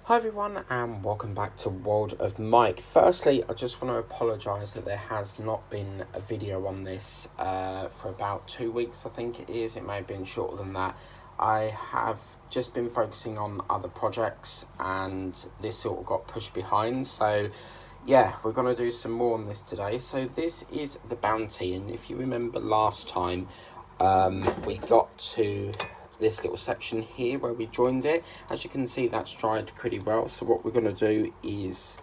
Hi everyone and welcome back to World of Mike. Firstly, I just want to apologise that there has not been a video on this for about 2 weeks, I think it is. It may have been shorter than that. I have just been focusing on other projects and this sort of got pushed behind. So yeah, we're going to do some more on this today. So this is the bounty, and if you remember last time, we got to this little section here where we joined it. As you can see, that's dried pretty well. So what we're going to do is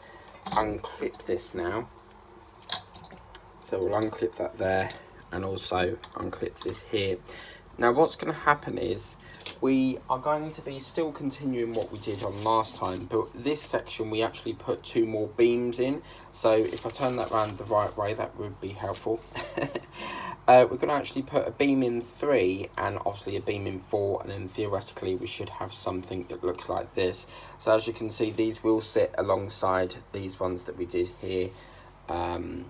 unclip this now. So we'll unclip that there and also unclip this here. Now what's going to happen is we are going to be still continuing what we did on last time, but this section we actually put 2 more beams in. So if I turn that around the right way, that would be helpful. We're going to actually put a beam in 3 and obviously a beam in 4, and then theoretically we should have something that looks like this. So as you can see, these will sit alongside these ones that we did here on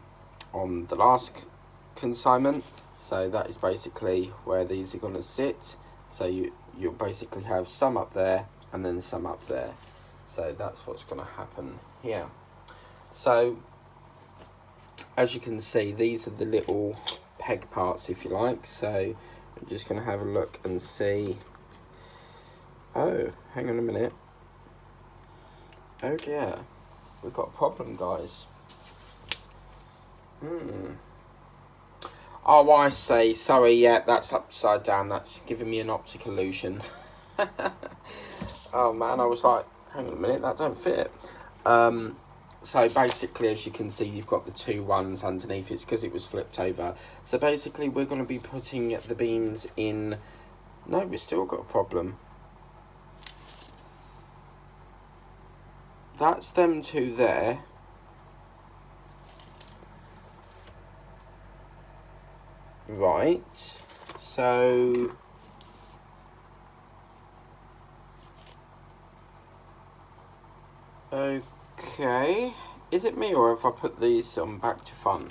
the last consignment. So that is basically where these are going to sit. So you'll basically have some up there and then some up there. So that's what's going to happen here. So as you can see, these are the little peg parts, if you like. So I'm just going to have a look and see. Oh, hang on a minute. Oh dear, we've got a problem, guys. Oh, I see. Sorry, yeah, that's upside down. That's giving me an optic illusion. Oh man, I was like, hang on a minute, that don't fit. So basically, as you can see, you've got the 2 ones underneath. It's because it was flipped over. So basically, we're going to be putting the beams in. No, we've still got a problem. That's them 2 there. Right. So okay, is it me or if I put these on back to front?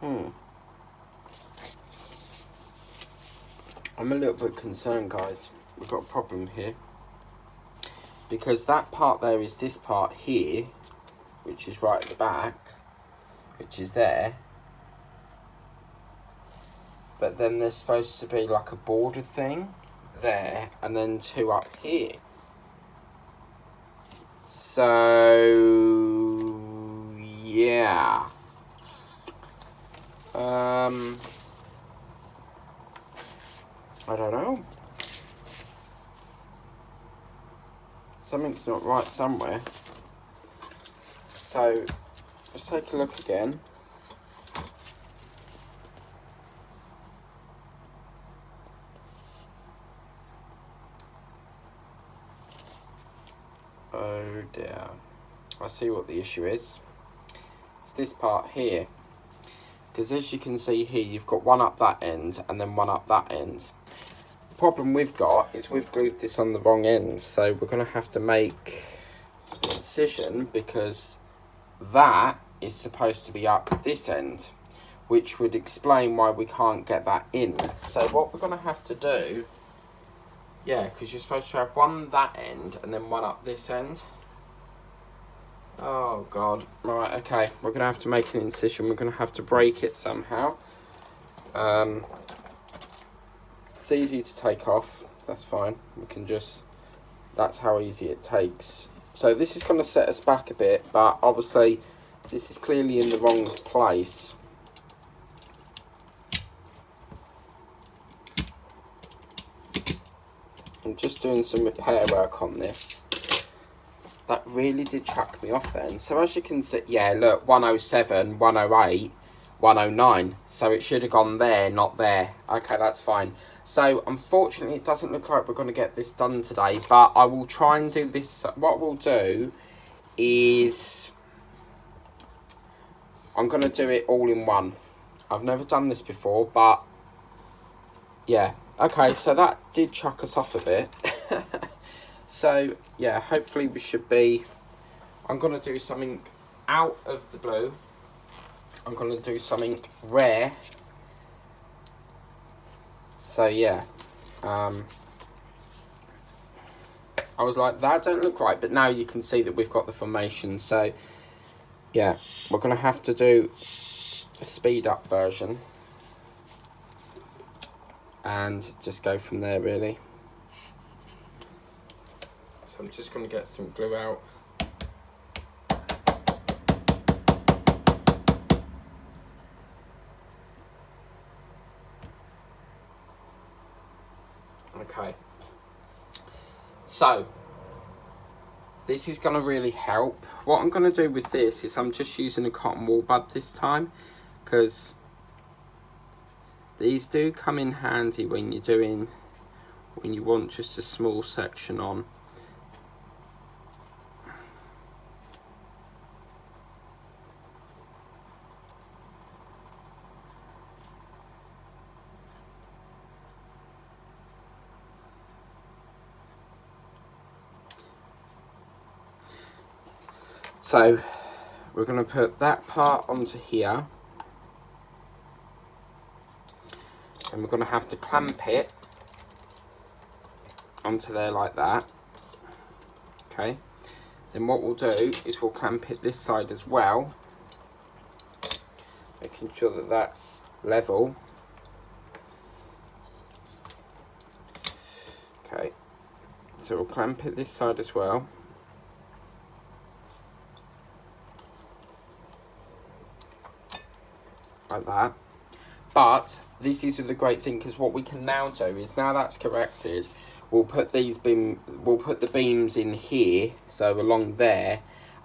I'm a little bit concerned, guys. We've got a problem here. Because that part there is this part here, which is right at the back, which is there. But then there's supposed to be like a border thing there, and then 2 up here. So yeah. I don't know. Something's not right somewhere. So let's take a look again. Oh dear. I see what the issue is. It's this part here. Because as you can see here, you've got 1 up that end and then 1 up that end. The problem we've got is we've glued this on the wrong end. So we're going to have to make an incision because that is supposed to be up this end, which would explain why we can't get that in. So what we're going to have to do, yeah, because you're supposed to have 1 that end and then 1 up this end. Oh god. Right, okay, we're going to have to make an incision. We're going to have to break it somehow. It's easy to take off, that's fine. We can just, that's how easy it takes. So this is going to set us back a bit, but obviously this is clearly in the wrong place. I'm just doing some repair work on this. That really did chuck me off then. So as you can see, yeah, look, 107, 108, 109. So it should have gone there, not there. Okay, that's fine. So unfortunately, it doesn't look like we're going to get this done today, but I will try and do this. What we'll do is I'm going to do it all in one. I've never done this before, but yeah. Okay, so that did chuck us off a bit. So yeah, hopefully we should be, I'm going to do something out of the blue. I'm going to do something rare. So yeah, I was like, that don't look right, but now you can see that we've got the formation. So yeah, we're going to have to do a speed up version and just go from there really. So I'm just going to get some glue out. Okay, so this is going to really help. What I'm going to do with this is I'm just using a cotton wool bud this time, because these do come in handy when you want just a small section on. So we're going to put that part onto here, and we're going to have to clamp it onto there like that. Okay, then what we'll do is we'll clamp it this side as well, making sure that that's level. Okay, so we'll clamp it this side as well. Like that. But this is the great thing, because what we can now do is, now that's corrected, we'll put the beams in here, so along there,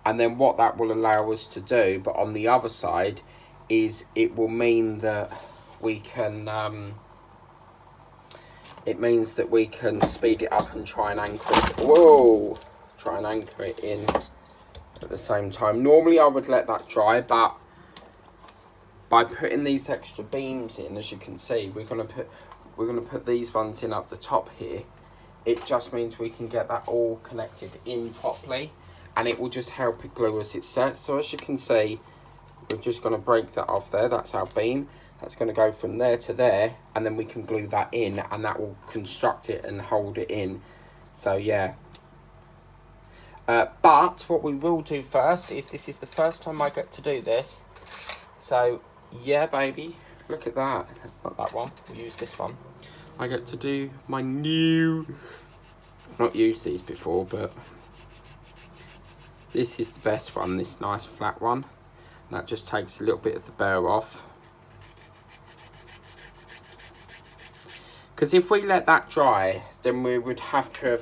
and then what that will allow us to do, but on the other side, is it will mean that we can it means that we can speed it up and try and anchor it. Whoa! Try and anchor it in at the same time. Normally I would let that dry, but by putting these extra beams in, as you can see, we're gonna put these ones in up the top here. It just means we can get that all connected in properly, and it will just help it glue as it sets. So as you can see, we're just gonna break that off there. That's our beam. That's gonna go from there to there, and then we can glue that in, and that will construct it and hold it in. So yeah. But what we will do first is, this is the first time I get to do this. So yeah, baby, look at that. Not that one, we'll use this one. I get to do my new, I've not used these before, but this is the best one, this nice flat one. That just takes a little bit of the burr off. Because if we let that dry, then we would have to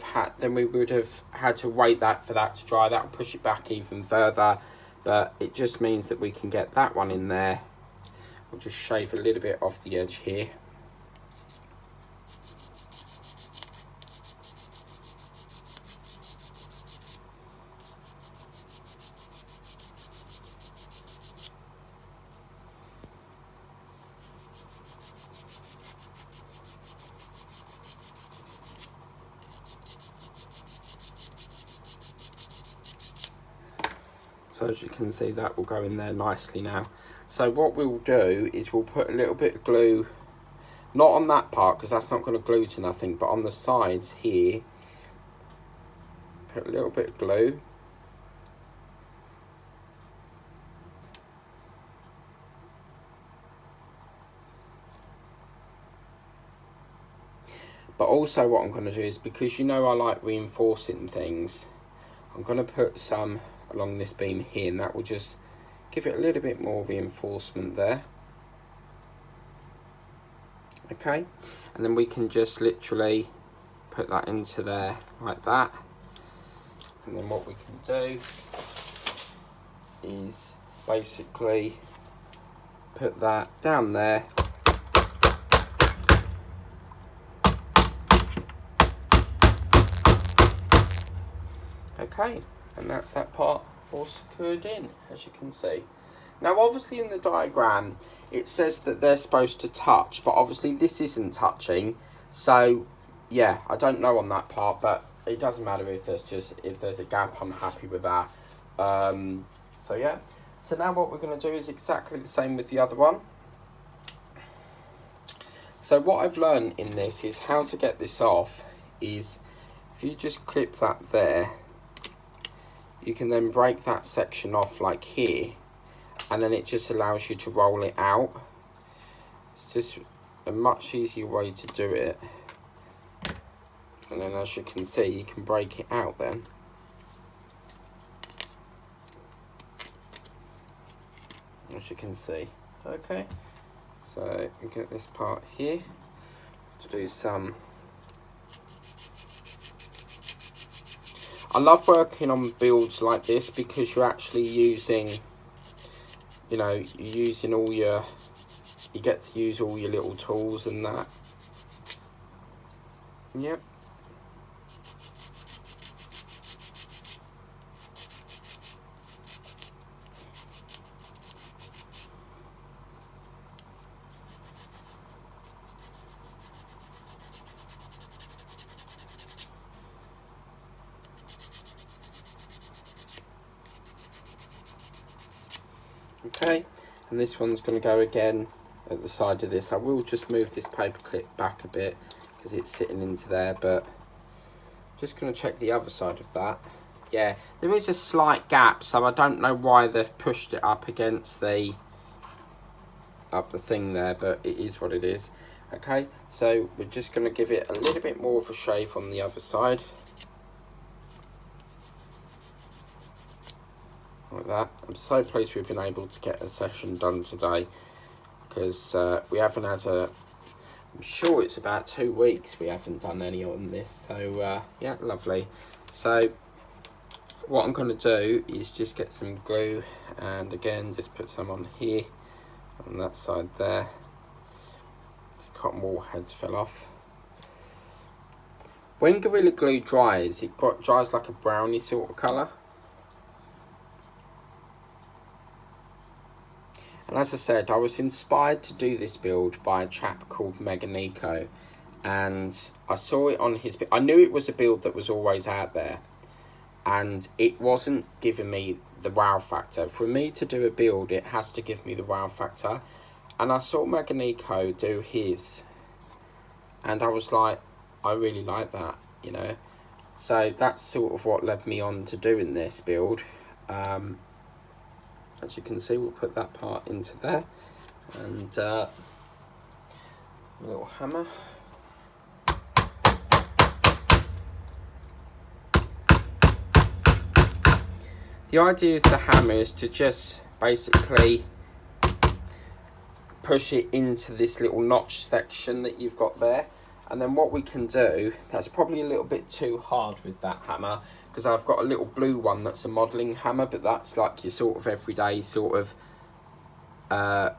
wait for that to dry. That will push it back even further, but it just means that we can get that one in there. We'll just shave a little bit off the edge here. So as you can see, that will go in there nicely now. So what we'll do is we'll put a little bit of glue, not on that part because that's not going to glue to nothing, but on the sides here, put a little bit of glue. But also what I'm going to do is, because you know I like reinforcing things, I'm going to put some along this beam here, and that will just give it a little bit more reinforcement there. Okay, and then we can just literally put that into there like that. And then what we can do is basically put that down there. Okay, and that's that part all secured in, as you can see. Now obviously in the diagram it says that they're supposed to touch, but obviously this isn't touching, so yeah, I don't know on that part, but it doesn't matter if there's a gap. I'm happy with that. So yeah, So now what we're going to do is exactly the same with the other one. So what I've learned in this is how to get this off is if you just clip that there, you can then break that section off like here, and then it just allows you to roll it out. It's just a much easier way to do it. And then as you can see, you can break it out then. As you can see. Okay, so we get this part here to do some. I love working on builds like this because you're actually using, you know, you're using all your, you get to use all your little tools and that. Yep. Okay, and this one's going to go again at the side of this. I will just move this paper clip back a bit because it's sitting into there, but just going to check the other side of that. Yeah, there is a slight gap, so I don't know why they've pushed it up against the thing there, but it is what it is. Okay, so we're just going to give it a little bit more of a shave on the other side. Like that. I'm so pleased we've been able to get a session done today, because we haven't had I'm sure it's about 2 weeks we haven't done any on this, so yeah, lovely. So what I'm going to do is just get some glue, and again just put some on here, on that side there. This cotton wool heads fell off. When Gorilla Glue dries, it dries like a brownie sort of colour. And as I said, I was inspired to do this build by a chap called Meganico, and I saw it on his. I knew it was a build that was always out there, and it wasn't giving me the wow factor. For me to do a build, it has to give me the wow factor, and I saw Meganico do his, and I was like, I really like that, you know. So that's sort of what led me on to doing this build. As you can see, we'll put that part into there, and a little hammer. The idea of the hammer is to just basically push it into this little notch section that you've got there, and then what we can do, that's probably a little bit too hard with that hammer, because I've got a little blue one that's a modelling hammer, but that's like your sort of everyday sort of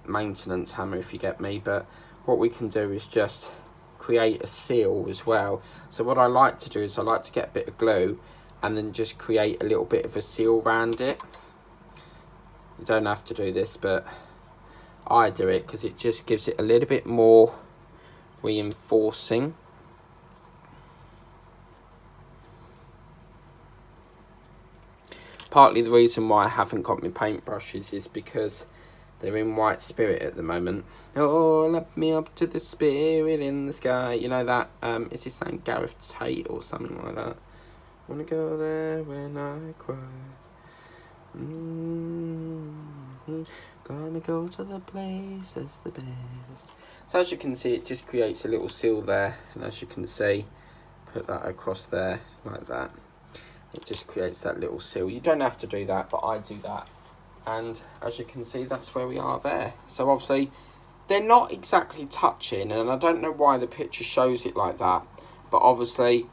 maintenance hammer, if you get me. But what we can do is just create a seal as well. So what I like to do is I like to get a bit of glue and then just create a little bit of a seal around it. You don't have to do this, but I do it because it just gives it a little bit more reinforcing. Partly the reason why I haven't got my paintbrushes is because they're in White Spirit at the moment. Oh, lift me up to the spirit in the sky. You know that, is his name Gareth Tate or something like that? Wanna go there when I cry. Gonna go to the place that's the best. So as you can see, it just creates a little seal there. And as you can see, put that across there like that. It just creates that little seal. You don't have to do that, but I do that. And as you can see, that's where we are there. So obviously, they're not exactly touching, and I don't know why the picture shows it like that. But obviously,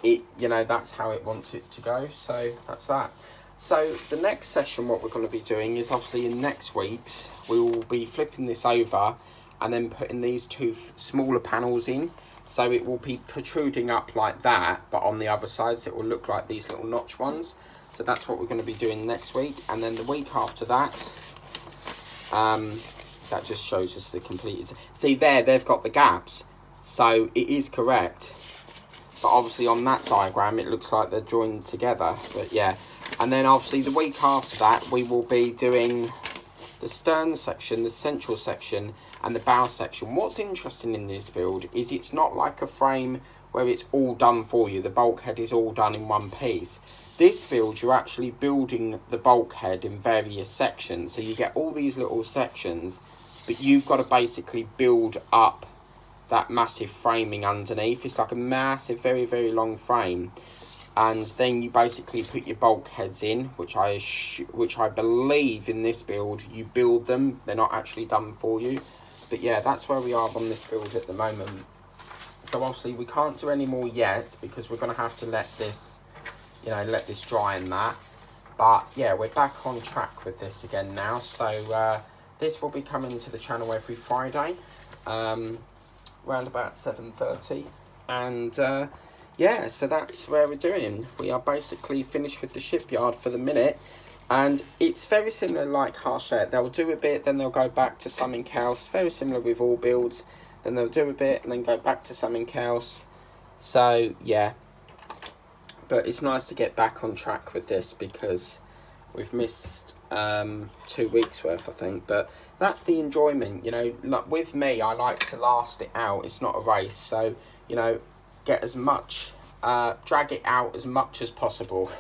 it, you know, that's how it wants it to go. So that's that. So the next session, what we're going to be doing is obviously in next week's, we will be flipping this over and then putting these two smaller panels in. So it will be protruding up like that, but on the other side, so it will look like these little notch ones. So that's what we're going to be doing next week. And then the week after that, that just shows us the completed. See there, they've got the gaps. So it is correct. But obviously on that diagram, it looks like they're joined together. But yeah, And then obviously the week after that, we will be doing the stern section, the central section, and the bow section. What's interesting in this build is it's not like a frame where it's all done for you. The bulkhead is all done in one piece. This build, you're actually building the bulkhead in various sections. So you get all these little sections, but you've got to basically build up that massive framing underneath. It's like a massive, very, very long frame. And then you basically put your bulkheads in, which I believe in this build, you build them. They're not actually done for you. But yeah, that's where we are on this build at the moment. So obviously we can't do any more yet because we're going to have to let this, you know, let this dry and that. But yeah, we're back on track with this again now. So this will be coming to the channel every Friday. Around about 7:30, and yeah, so that's where we're doing. We are basically finished with the shipyard for the minute, and it's very similar like Harshette. They'll do a bit, then they'll go back to something else. Very similar with all builds. Then they'll do a bit and then go back to something else. So yeah, but it's nice to get back on track with this because we've missed 2 weeks worth, I think. But that's the enjoyment, you know. Like with me, I like to last it out. It's not a race, so you know, get as much, drag it out as much as possible.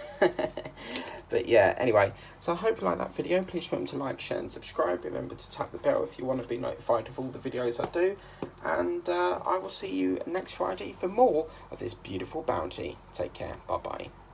But yeah, anyway, so I hope you like that video. Please remember to like, share and subscribe. Remember to tap the bell if you want to be notified of all the videos I do, and I will see you next Friday for more of this beautiful bounty. Take care. Bye bye.